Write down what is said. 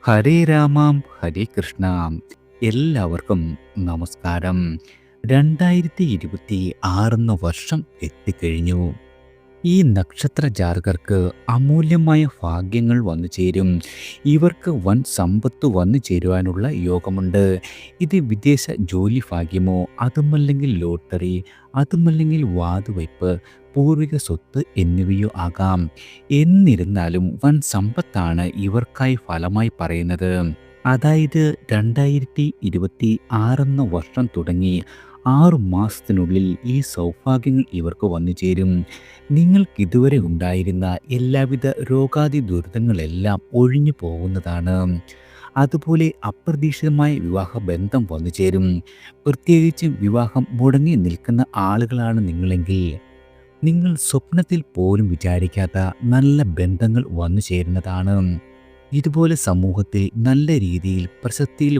ഹരേ രാമാം ഹരേ കൃഷ്ണ. എല്ലാവർക്കും നമസ്കാരം. 2026 വർഷം എത്തിക്കഴിഞ്ഞു. ഈ നക്ഷത്ര ജാതകർക്ക് അമൂല്യമായ ഭാഗ്യങ്ങൾ വന്നു ചേരും. ഇവർക്ക് വൻ സമ്പത്ത് വന്നു ചേരുവാനുള്ള യോഗമുണ്ട്. ഇത് വിദേശ ജോലി ഭാഗ്യമോ, അതുമല്ലെങ്കിൽ ലോട്ടറി, അതുമല്ലെങ്കിൽ വാതുവയ്പ്, പൂർവിക സ്വത്ത് എന്നിവയോ ആകാം. എന്നിരുന്നാലും വൻ സമ്പത്താണ് ഇവർക്കായി ഫലമായി പറയുന്നത്. അതായത് 2026 വർഷം തുടങ്ങി 6 മാസത്തിനുള്ളിൽ ഈ സൗഭാഗ്യങ്ങൾ ഇവർക്ക് വന്നു ചേരും. നിങ്ങൾക്കിതുവരെ ഉണ്ടായിരുന്ന എല്ലാവിധ രോഗാദി ദുരിതങ്ങളെല്ലാം ഒഴിഞ്ഞു പോകുന്നതാണ്. അതുപോലെ അപ്രതീക്ഷിതമായ വിവാഹ ബന്ധം വന്നു ചേരും. പ്രത്യേകിച്ചും വിവാഹം മുടങ്ങി നിൽക്കുന്ന ആളുകളാണ് നിങ്ങളെങ്കിൽ നിങ്ങൾ സ്വപ്നത്തിൽ പോലും വിചാരിക്കാത്ത നല്ല ബന്ധങ്ങൾ വന്നു ചേരുന്നതാണ്. ഇതുപോലെ സമൂഹത്തിൽ നല്ല രീതിയിൽ പ്രശസ്തിയിൽ